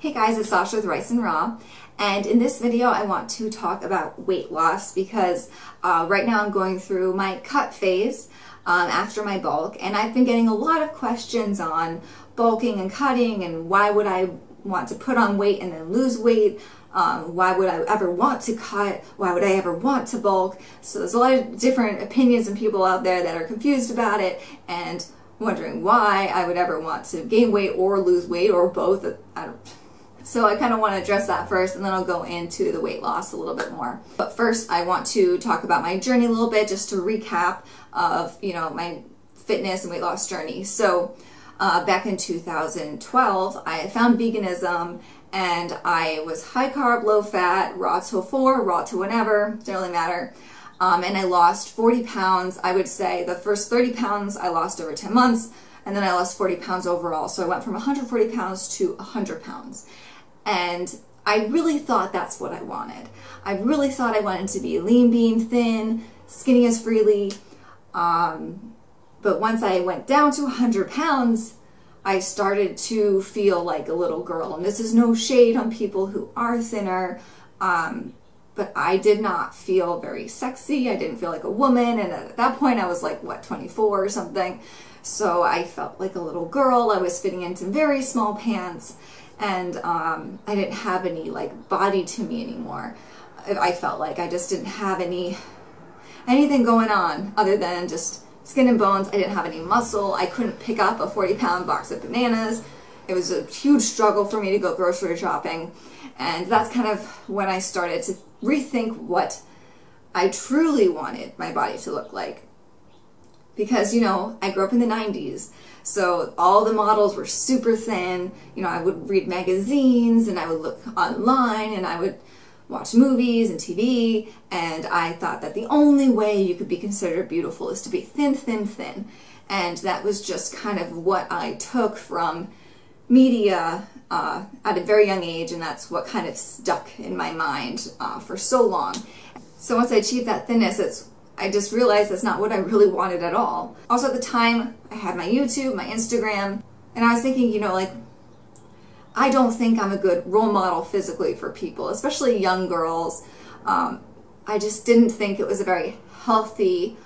Hey guys, it's Sasha with Rice and Raw, and in this video I want to talk about weight loss because right now I'm going through my cut phase after my bulk, and I've been getting a lot of questions on bulking and cutting and why would I want to put on weight and then lose weight. Why would I ever want to cut? Why would I ever want to bulk? So there's a lot of different opinions and people out there that are confused about it and wondering why I would ever want to gain weight or lose weight or both. So I kind of want to address that first, and then I'll go into the weight loss a little bit more. But first I want to talk about my journey a little bit, just to recap of, my fitness and weight loss journey. So back in 2012, I found veganism, and I was high carb, low fat, raw to 4, raw to whenever, doesn't really matter. And I lost 40 pounds. I would say the first 30 pounds I lost over 10 months, and then I lost 40 pounds overall. So I went from 140 pounds to 100 pounds. And I really thought that's what I wanted. I really thought I wanted to be lean, bean, thin, skinny as freely. But once I went down to 100 pounds, I started to feel like a little girl. And this is no shade on people who are thinner, but I did not feel very sexy. I didn't feel like a woman. And at that point I was like, what, 24 or something. So I felt like a little girl. I was fitting into very small pants, and I didn't have any like body to me anymore. I felt like I just didn't have anything going on other than just skin and bones. I didn't have any muscle. I couldn't pick up a 40-pound box of bananas. It was a huge struggle for me to go grocery shopping. And that's kind of when I started to rethink what I truly wanted my body to look like. Because, I grew up in the 90s, so all the models were super thin. I would read magazines, and I would look online, and I would watch movies and TV, and I thought that the only way you could be considered beautiful is to be thin, thin, thin. And that was just kind of what I took from media at a very young age, and that's what kind of stuck in my mind for so long. So once I achieved that thinness, I just realized that's not what I really wanted at all. Also at the time, I had my YouTube, my Instagram, and I was thinking, I don't think I'm a good role model physically for people, especially young girls. I just didn't think it was a very healthy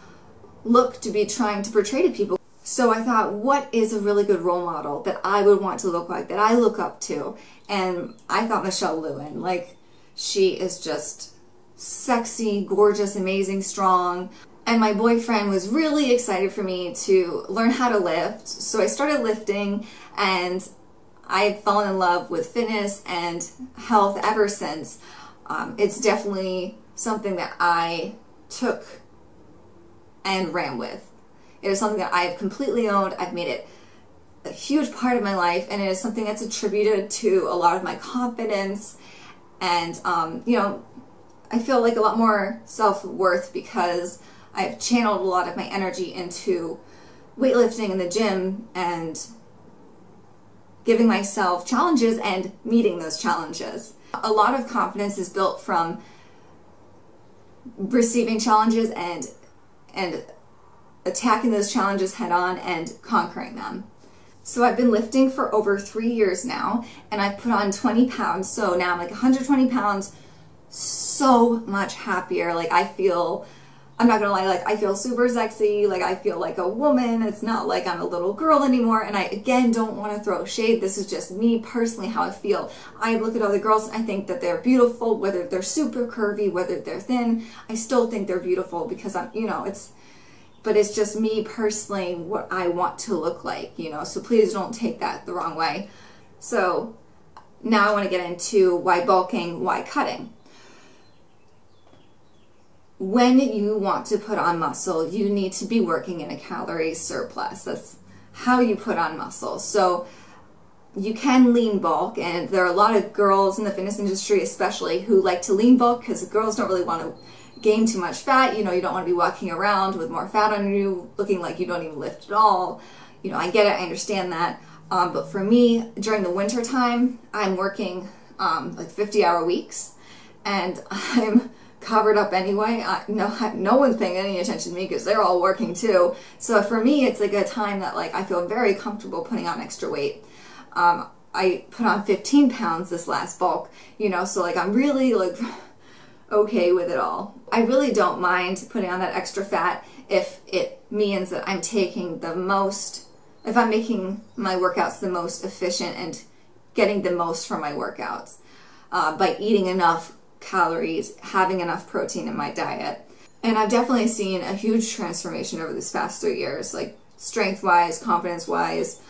look to be trying to portray to people. So I thought, what is a really good role model that I would want to look like, that I look up to? And I thought Michelle Lewin, she is just sexy, gorgeous, amazing, strong. And my boyfriend was really excited for me to learn how to lift. So I started lifting, and I've fallen in love with fitness and health ever since. It's definitely something that I took and ran with. It is something that I've completely owned. I've made it a huge part of my life, and it is something that's attributed to a lot of my confidence. And, I feel like a lot more self-worth because I've channeled a lot of my energy into weightlifting in the gym and giving myself challenges and meeting those challenges. A lot of confidence is built from receiving challenges and attacking those challenges head on and conquering them. So I've been lifting for over 3 years now, and I've put on 20 pounds. So now I'm like 120 pounds, so much happier. I feel, I'm not gonna lie, I feel super sexy. I feel like a woman. It's not like I'm a little girl anymore. And I, again, don't want to throw shade. This is just me personally, how I feel. I look at other girls and I think that they're beautiful, whether they're super curvy, whether they're thin. I still think they're beautiful because I'm, but it's just me personally, what I want to look like, so please don't take that the wrong way. So now I want to get into why bulking, why cutting. When you want to put on muscle, you need to be working in a calorie surplus. That's how you put on muscle. So you can lean bulk, and there are a lot of girls in the fitness industry especially who like to lean bulk because girls don't really want to gain too much fat. You don't want to be walking around with more fat on you, looking like you don't even lift at all. I get it, I understand that. But for me, during the winter time, I'm working like 50-hour weeks, and I'm covered up anyway. No one's paying any attention to me because they're all working too. So for me, it's like a time that I feel very comfortable putting on extra weight. I put on 15 pounds this last bulk, you know, so like I'm really like okay with it all. I really don't mind putting on that extra fat if it means that I'm taking the most, if I'm making my workouts the most efficient and getting the most from my workouts by eating enough calories, having enough protein in my diet. And I've definitely seen a huge transformation over these past 3 years, like strength-wise, confidence-wise,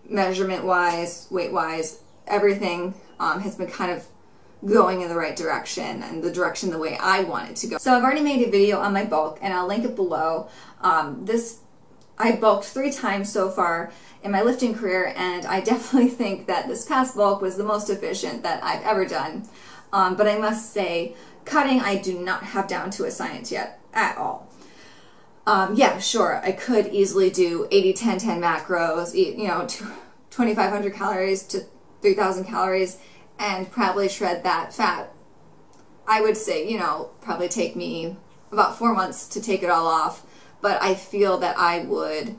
measurement-wise, weight-wise, everything has been kind of going in the right direction and the direction the way I want it to go. So I've already made a video on my bulk and I'll link it below. I bulked 3 times so far in my lifting career, and I definitely think that this past bulk was the most efficient that I've ever done. But I must say, cutting I do not have down to a science yet at all. Yeah, sure, I could easily do 80-10-10 macros, eat, you know, 2,500 calories to 3,000 calories, and probably shred that fat. I would say, you know, probably take me about 4 months to take it all off, but I feel that I would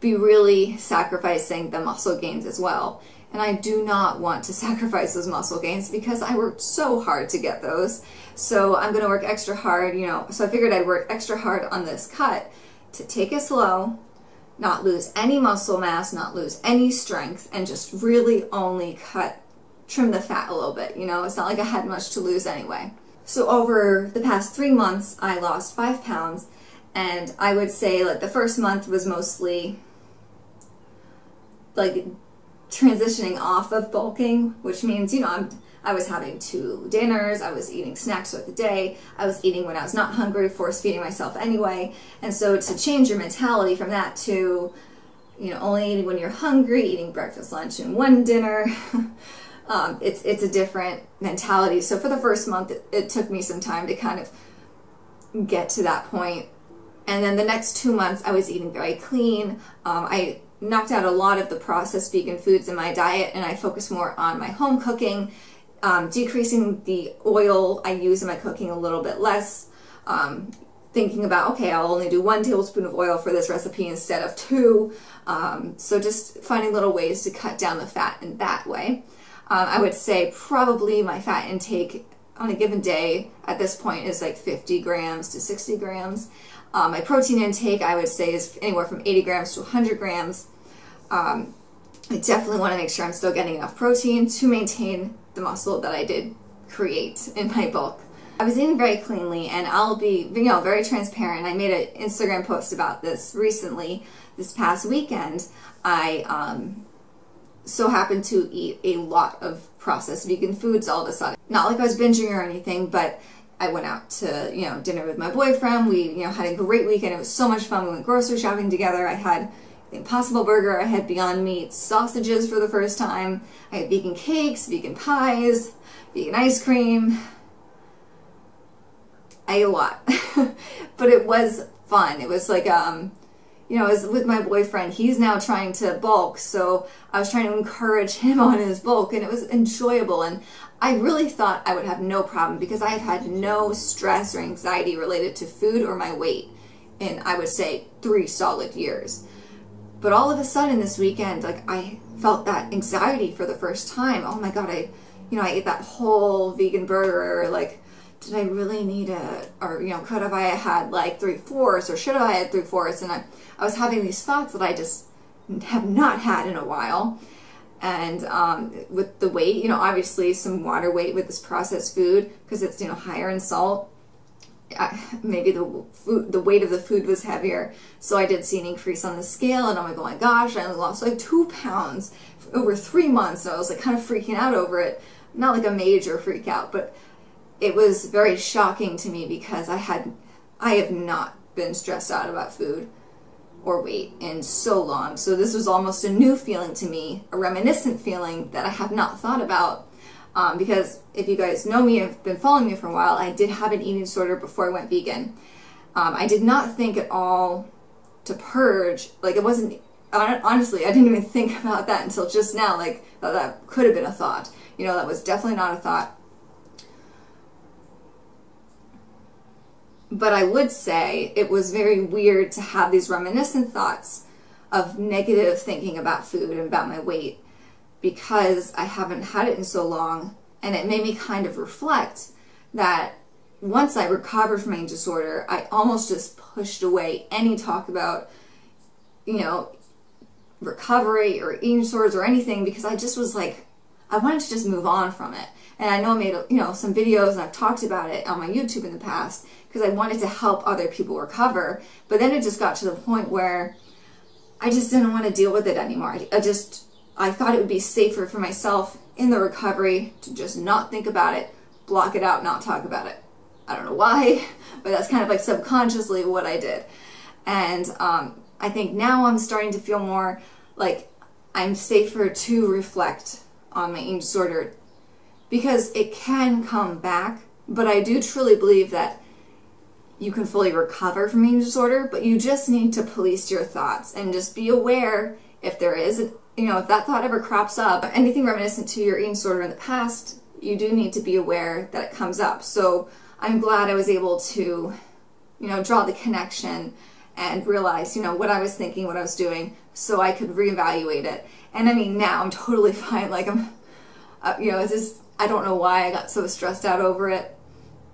be really sacrificing the muscle gains as well. And I do not want to sacrifice those muscle gains because I worked so hard to get those. So I'm going to work extra hard, you know, so I figured I'd work extra hard on this cut to take it slow, not lose any muscle mass, not lose any strength, and just really only trim the fat a little bit, you know. It's not like I had much to lose anyway. So over the past 3 months, I lost 5 pounds, and I would say like the first month was mostly like transitioning off of bulking, which means, you know, I was having 2 dinners, I was eating snacks throughout the day, I was eating when I was not hungry, force feeding myself anyway. And so to change your mentality from that to, you know, only eating when you're hungry, eating breakfast, lunch, and 1 dinner, it's a different mentality. So for the first month, it took me some time to kind of get to that point. And then the next 2 months, I was eating very clean. I knocked out a lot of the processed vegan foods in my diet, and I focused more on my home cooking, decreasing the oil I use in my cooking a little bit less, thinking about, okay, I'll only do 1 tablespoon of oil for this recipe instead of 2. So just finding little ways to cut down the fat in that way. I would say probably my fat intake on a given day at this point is like 50 grams to 60 grams. My protein intake, I would say, is anywhere from 80 grams to 100 grams. I definitely want to make sure I'm still getting enough protein to maintain the muscle that I did create in my bulk. I was eating very cleanly, and I'll be, you know, very transparent. I made an Instagram post about this recently. This past weekend, I so happened to eat a lot of processed vegan foods all of a sudden. Not like I was binging or anything, but I went out to, you know, dinner with my boyfriend. We, you know, had a great weekend. It was so much fun. We went grocery shopping together. I had the Impossible Burger. I had Beyond Meat sausages for the first time. I had vegan cakes, vegan pies, vegan ice cream. I ate a lot, but it was fun. It was like, you know, I was with my boyfriend. He's now trying to bulk, so I was trying to encourage him on his bulk, and it was enjoyable. And I really thought I would have no problem because I have had no stress or anxiety related to food or my weight in, I would say, 3 solid years. But all of a sudden this weekend, like, I felt that anxiety for the first time. Oh my God, I ate that whole vegan burger. Like, did I really need it? Or, you know, could have I had like 3/4, or should have I had 3/4? And I was having these thoughts that I just have not had in a while. And with the weight, you know, obviously some water weight with this processed food because it's, you know, higher in salt. Maybe the weight of the food was heavier, so I did see an increase on the scale, and I'm like, oh my gosh, I only lost like 2 pounds over 3 months. And I was like kind of freaking out over it. Not like a major freak out, but it was very shocking to me because I have not been stressed out about food or weight in so long. So this was almost a new feeling to me, a reminiscent feeling that I have not thought about. Because if you guys know me, have been following me for a while, I did have an eating disorder before I went vegan. I did not think at all to purge. Like, it wasn't, honestly, I didn't even think about that until just now. Like, that could have been a thought. You know, that was definitely not a thought. But I would say it was very weird to have these reminiscent thoughts of negative thinking about food and about my weight because I haven't had it in so long. And it made me kind of reflect that once I recovered from my eating disorder, I almost just pushed away any talk about, recovery or eating disorders or anything, because I just was like, I wanted to just move on from it. And I know I made, some videos and I've talked about it on my YouTube in the past because I wanted to help other people recover. But then it just got to the point where I just didn't want to deal with it anymore. I thought it would be safer for myself in the recovery to just not think about it, block it out, not talk about it. I don't know why, but that's kind of like subconsciously what I did. And I think now I'm starting to feel more like I'm safer to reflect on my eating disorder because it can come back, but I do truly believe that you can fully recover from eating disorder, but you just need to police your thoughts and just be aware if there is, if that thought ever crops up, anything reminiscent to your eating disorder in the past, you do need to be aware that it comes up. So I'm glad I was able to, draw the connection and realize, what I was thinking, what I was doing, so I could reevaluate it. And I mean, now I'm totally fine. Like it's just, I don't know why I got so stressed out over it.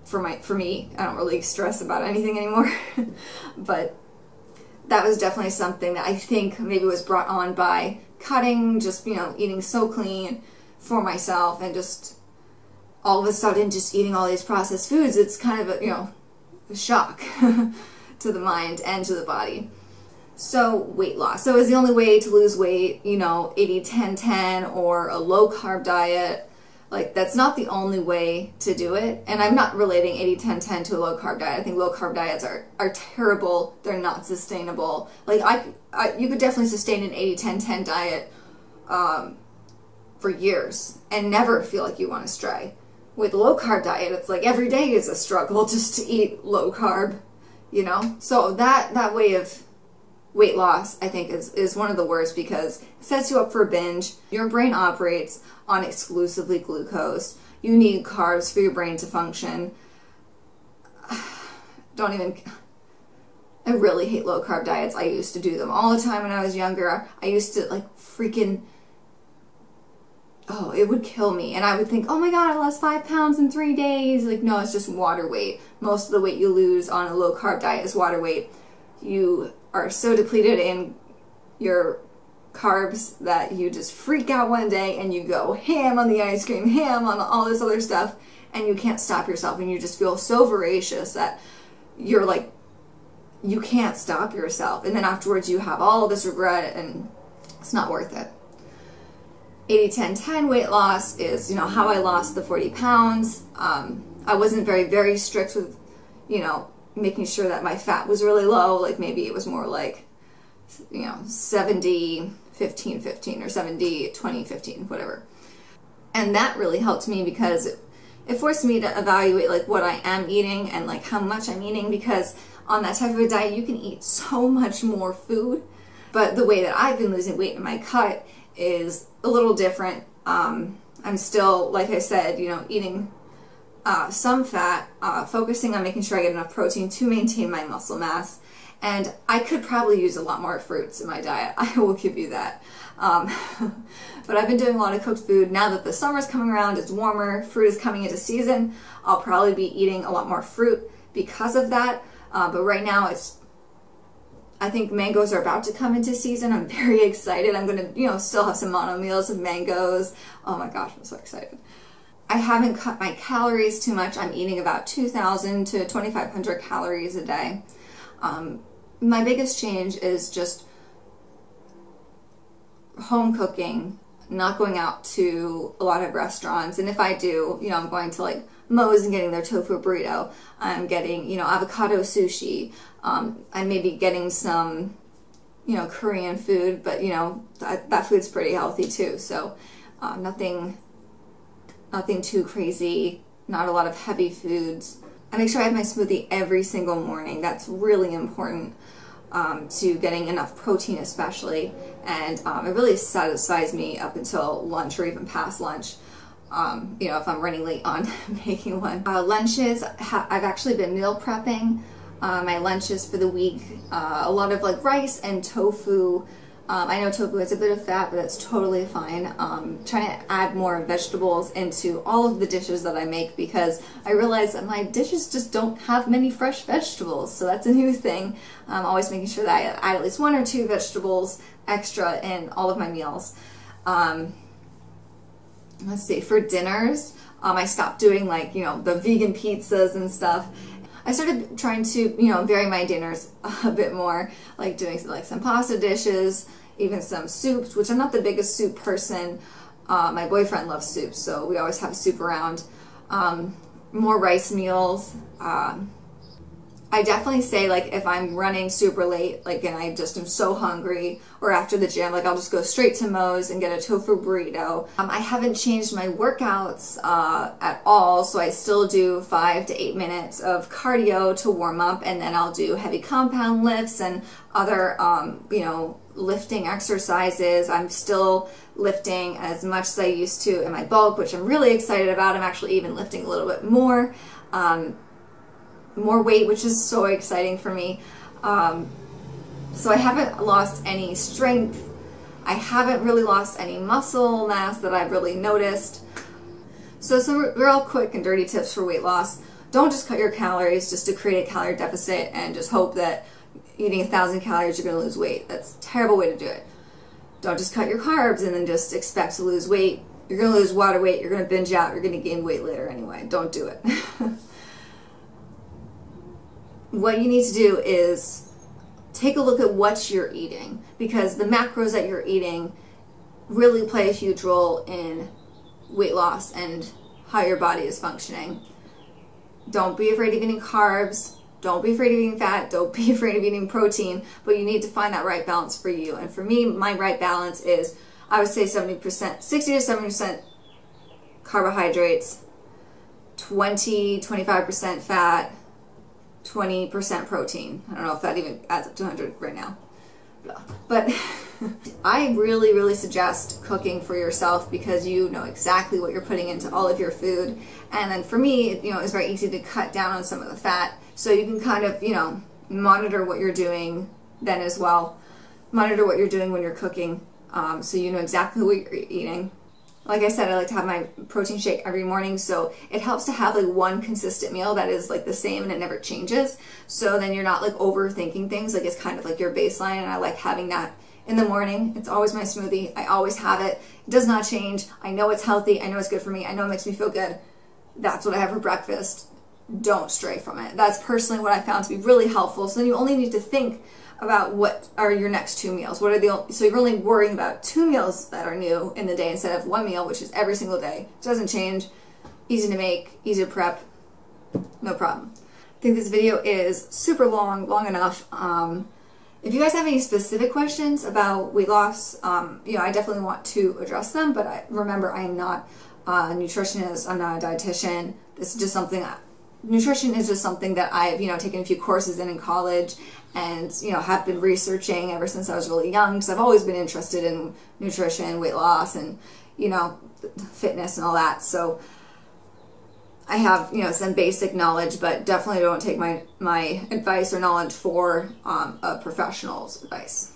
For me, I don't really stress about anything anymore. But that was definitely something that I think maybe was brought on by cutting, just, eating so clean for myself and just all of a sudden just eating all these processed foods. It's kind of a shock to the mind and to the body. So weight loss. So is the only way to lose weight, 80-10-10 or a low carb diet. Like, that's not the only way to do it. And I'm not relating 80-10-10 to a low carb diet. I think low carb diets are terrible. They're not sustainable. Like, you could definitely sustain an 80-10-10 diet for years and never feel like you want to stray. With a low carb diet, it's like every day is a struggle just to eat low carb, So that way of weight loss, I think, is one of the worst because it sets you up for a binge. Your brain operates on exclusively glucose. You need carbs for your brain to function. I really hate low carb diets. I used to do them all the time when I was younger. I used to it would kill me. And I would think, oh my God, I lost 5 pounds in 3 days. Like, no, it's just water weight. Most of the weight you lose on a low carb diet is water weight. You are so depleted in your carbs that you just freak out one day and you go ham on the ice cream, ham on all this other stuff, and you can't stop yourself, and you just feel so voracious that you're like, you can't stop yourself, and then afterwards you have all this regret, and it's not worth it. 80-10-10 weight loss is, how I lost the 40 pounds. I wasn't very strict with, making sure that my fat was really low. Like, maybe it was more like, 70-15-15 or 70-20-15, whatever. And that really helped me because it forced me to evaluate like what I am eating and like how much I'm eating, because on that type of a diet you can eat so much more food. But the way that I've been losing weight in my cut is a little different. I'm still, like I said, eating some fat, focusing on making sure I get enough protein to maintain my muscle mass. And I could probably use a lot more fruits in my diet. I will give you that. But I've been doing a lot of cooked food. Now that the summer's coming around, it's warmer, fruit is coming into season, I'll probably be eating a lot more fruit because of that. But right now I think mangoes are about to come into season. I'm very excited. I'm going to, still have some mono meals of mangoes. Oh my gosh, I'm so excited. I haven't cut my calories too much. I'm eating about 2,000 to 2,500 calories a day. My biggest change is just home cooking, not going out to a lot of restaurants. And if I do, I'm going to like Moe's and getting their tofu burrito. I'm getting, avocado sushi. I'm maybe getting some, Korean food, but that food's pretty healthy too. So nothing too crazy, not a lot of heavy foods. I make sure I have my smoothie every single morning. That's really important to getting enough protein especially. And it really satisfies me up until lunch or even past lunch. If I'm running late on making one. Lunches, I've actually been meal prepping my lunches for the week. A lot of like rice and tofu I know tofu has a bit of fat, but that's totally fine. Trying to add more vegetables into all of the dishes that I make because I realize that my dishes just don't have many fresh vegetables. So that's a new thing. I'm always making sure that I add at least 1 or 2 vegetables extra in all of my meals. Let's see, for dinners, I stopped doing like, the vegan pizzas and stuff. I started trying to, vary my dinners a bit more, like doing like some pasta dishes, even some soups, which I'm not the biggest soup person. My boyfriend loves soup, so we always have soup around. More rice meals. I definitely say, like, if I'm running super late, like, and I just am so hungry, or after the gym, like, I'll just go straight to Moe's and get a tofu burrito. I haven't changed my workouts at all, so I still do 5 to 8 minutes of cardio to warm up, and then I'll do heavy compound lifts and other, lifting exercises. I'm still lifting as much as I used to in my bulk, which I'm really excited about. I'm actually even lifting a little bit more. More weight, which is so exciting for me. So I haven't lost any strength. I haven't really lost any muscle mass that I've really noticed. So some real quick and dirty tips for weight loss. Don't just cut your calories just to create a calorie deficit and just hope that eating 1,000 calories you're going to lose weight. That's a terrible way to do it. Don't just cut your carbs and then just expect to lose weight. You're going to lose water weight, you're going to binge out, you're going to gain weight later anyway. Don't do it. What you need to do is take a look at what you're eating, because the macros that you're eating really play a huge role in weight loss and how your body is functioning. Don't be afraid of eating carbs. Don't be afraid of eating fat. Don't be afraid of eating protein, but you need to find that right balance for you. And for me, my right balance is, I would say 70%, 60 to 70% carbohydrates, 20-25% fat, 20% protein. I don't know if that even adds up to 100 right now. But I really, really suggest cooking for yourself because you know exactly what you're putting into all of your food. And then for me, it's very easy to cut down on some of the fat. So you can kind of, monitor what you're doing then as well. Monitor what you're doing when you're cooking so you know exactly what you're eating. Like I said, I like to have my protein shake every morning, so it helps to have like one consistent meal that is like the same and it never changes. So then you're not like overthinking things, like it's kind of like your baseline, and I like having that in the morning. It's always my smoothie. I always have it. It does not change. I know it's healthy. I know it's good for me. I know it makes me feel good. That's what I have for breakfast. Don't stray from it. That's personally what I found to be really helpful. So then you only need to think about what are your next 2 meals. So you're only worrying about 2 meals that are new in the day instead of 1 meal, which is every single day. It doesn't change. Easy to make, easy to prep, no problem. I think this video is super long enough. If you guys have any specific questions about weight loss, I definitely want to address them, but remember, I am not a nutritionist, I'm not a dietitian. This is just something nutrition is just something that I've, taken a few courses in college and, have been researching ever since I was really young, because I've always been interested in nutrition, weight loss, and, fitness and all that. So I have, some basic knowledge, but definitely don't take my advice or knowledge for a professional's advice.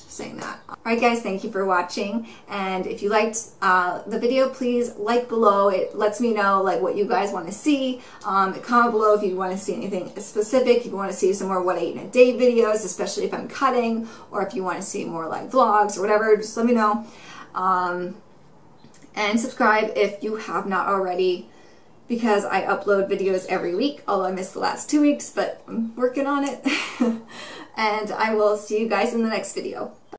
Saying that. Alright guys, thank you for watching, and if you liked the video, please like below. It lets me know like what you guys want to see. Comment below if you want to see anything specific, if you want to see some more what I eat in a day videos, especially if I'm cutting, or if you want to see more like vlogs or whatever, just let me know. And subscribe if you have not already, because I upload videos every week, although I missed the last 2 weeks, but I'm working on it. And I will see you guys in the next video.